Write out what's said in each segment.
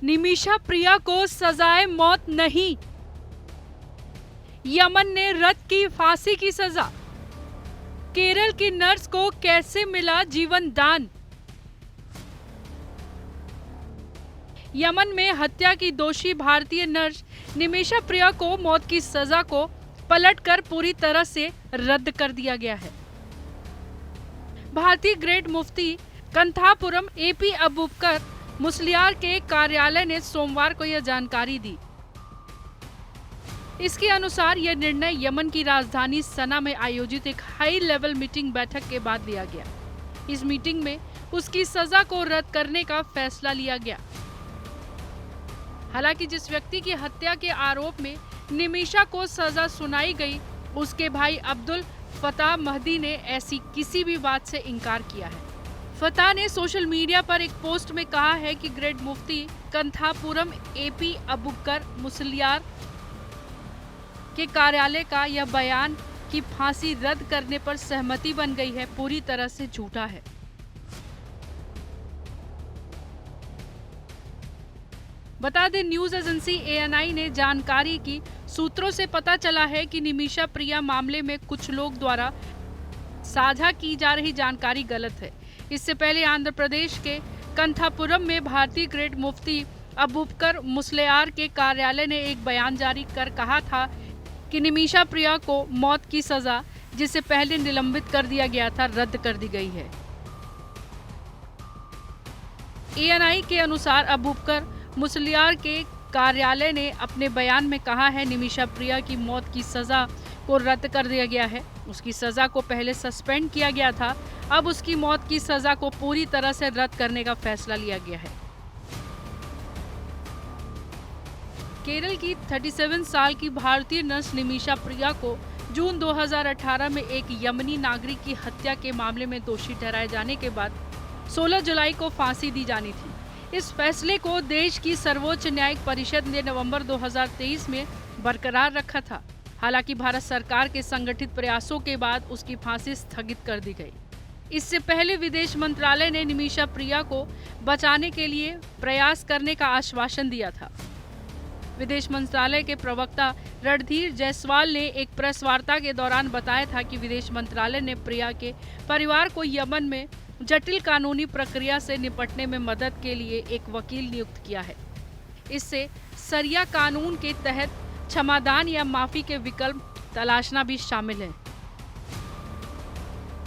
निमिषा प्रिया को सजाए मौत नहीं, यमन ने रद्द की फांसी की सजा। केरल की नर्स को कैसे मिला जीवन दान। यमन में हत्या की दोषी भारतीय नर्स निमिषा प्रिया को मौत की सजा को पलटकर पूरी तरह से रद्द कर दिया गया है। भारतीय ग्रेट मुफ्ती कंथापुरम एपी अबूबकर मुस्लियार के कार्यालय ने सोमवार को यह जानकारी दी। इसके अनुसार यह निर्णय यमन की राजधानी सना में आयोजित एक हाई लेवल मीटिंग बैठक के बाद लिया गया। इस मीटिंग में उसकी सजा को रद्द करने का फैसला लिया गया। हालांकि जिस व्यक्ति की हत्या के आरोप में निमिषा को सजा सुनाई गई, उसके भाई अब्दुल फताह महदी ने ऐसी किसी भी बात से इनकार किया है। फताह ने सोशल मीडिया पर एक पोस्ट में कहा है कि ग्रेट मुफ्ती कंथापुरम एपी अबूबकर मुस्लियार के कार्यालय का यह बयान कि फांसी रद्द करने पर सहमति बन गई है, पूरी तरह से झूठा है। बता दें, न्यूज एजेंसी ANI ने जानकारी की सूत्रों से पता चला है कि निमिषा प्रिया मामले में कुछ लोग द्वारा साझा की जा रही जानकारी गलत है। इससे पहले आंध्र प्रदेश के कंथापुरम में भारतीय ग्रेट मुफ्ती अबूबकर मुस्लियार के कार्यालय ने एक बयान जारी कर कहा था कि निमिषा प्रिया को मौत की सजा, जिसे पहले निलंबित कर दिया गया था, रद्द कर दी गई है। ANI के अनुसार अबूबकर मुस्लियार के कार्यालय ने अपने बयान में कहा है, निमिषा प्रिया की मौत की सजा को रद्द कर दिया गया है। उसकी सजा को पहले सस्पेंड किया गया था, अब उसकी मौत की सजा को पूरी तरह से रद्द करने का फैसला लिया गया है। केरल की 37 साल की भारतीय नर्स निमिषा प्रिया को जून 2018 में एक यमनी नागरिक की हत्या के मामले में दोषी ठहराए जाने के बाद 16 जुलाई को फांसी दी जानी थी। इस फैसले को देश की सर्वोच्च न्यायिक परिषद ने नवंबर 2023 में बरकरार रखा था। हालांकि भारत सरकार के संगठित प्रयासों के बाद उसकी फांसी स्थगित कर दी गई। इससे पहले विदेश मंत्रालय ने निमिषा प्रिया को बचाने के लिए प्रयास करने का आश्वासन दिया था। विदेश मंत्रालय के प्रवक्ता रणधीर जायसवाल ने एक प्रेस वार्ता के दौरान बताया था कि विदेश मंत्रालय ने प्रिया के परिवार को यमन में जटिल कानूनी प्रक्रिया से निपटने में मदद के लिए एक वकील नियुक्त किया है। इससे शरिया कानून के तहत क्षमादान या माफी के विकल्प तलाशना भी शामिल है।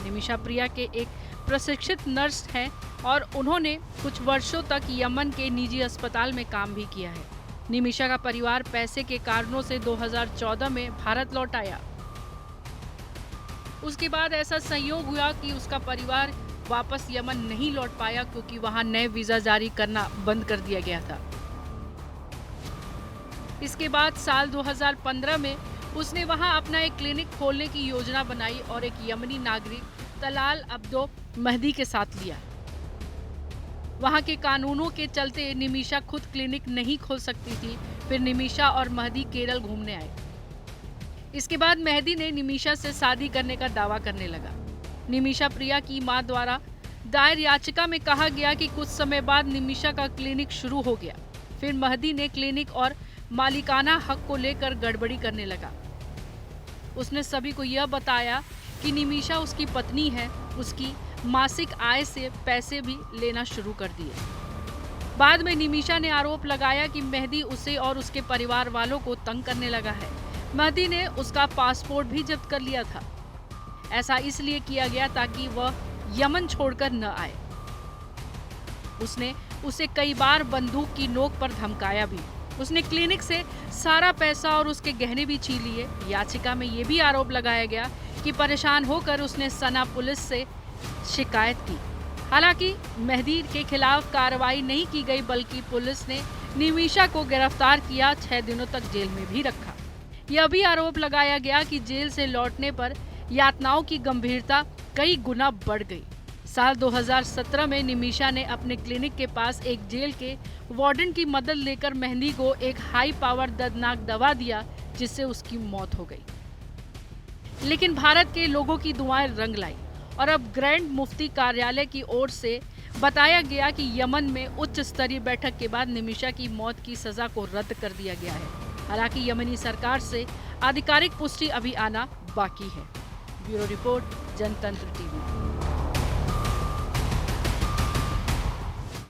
निमिषा प्रिया के एक प्रशिक्षित नर्स हैं और उन्होंने कुछ वर्षों तक यमन के निजी अस्पताल में काम भी किया है। निमिषा का परिवार पैसे के कारणों से 2014 में भारत लौट आया। उसके बाद ऐसा संयोग हुआ कि उसका परिवार वापस यमन नहीं लौट पाया, क्योंकि वहां नए वीजा जारी करना बंद कर दिया गया था। इसके बाद साल 2015 में उसने वहां अपना एक क्लिनिक खोलने की योजना बनाई और एक यमनी नागरिक तलाल अब्दो महदी के साथ लिया। वहां के कानूनों के चलते निमिषा खुद क्लिनिक नहीं खोल सकती थी। फिर निमिषा और महदी केरल घूमने आए। इसके बाद महदी ने निमिषा से शादी करने का दावा करने लगा। निमिषा प्रिया की मां द्वारा दायर याचिका में कहा गया कि कुछ समय बाद निमिषा का क्लिनिक शुरू हो गया। फिर महदी ने क्लिनिक और मालिकाना हक को लेकर गड़बड़ी करने लगा। उसने सभी को यह बताया कि निमिषा उसकी पत्नी है। उसकी मासिक आय से पैसे भी लेना शुरू कर दिए। बाद में निमिषा ने आरोप लगाया कि महदी उसे और उसके परिवार वालों को तंग करने लगा है। महदी ने उसका पासपोर्ट भी जब्त कर लिया था। ऐसा इसलिए किया गया ताकि वह यमन छोड़कर न आए। उसने उसे कई बार बंदूक की नोक पर धमकाया भी। उसने क्लिनिक से सारा पैसा और उसके गहने भी छीन लिए। याचिका में यह भी आरोप लगाया गया कि परेशान होकर उसने सना पुलिस से शिकायत की। हालांकि महदी के खिलाफ कार्रवाई नहीं की गई, बल्कि पुलिस ने निमिषा को गिरफ्तार किया, 6 दिनों तक जेल में भी रखा। यह भी आरोप लगाया गया कि जेल से लौटने पर यातनाओं की गंभीरता कई गुना बढ़ गई। साल 2017 में निमिषा ने अपने क्लिनिक के पास एक जेल के वार्डन की मदद लेकर महदी को एक हाई पावर दर्दनाक दवा दिया, जिससे उसकी मौत हो गई। लेकिन भारत के लोगों की दुआएं रंग लाई और अब ग्रैंड मुफ्ती कार्यालय की ओर से बताया गया कि यमन में उच्च स्तरीय बैठक के बाद निमिषा की मौत की सजा को रद्द कर दिया गया है। हालांकि यमनी सरकार से आधिकारिक पुष्टि अभी आना बाकी है। ब्यूरो रिपोर्ट, जनतंत्र टीवी।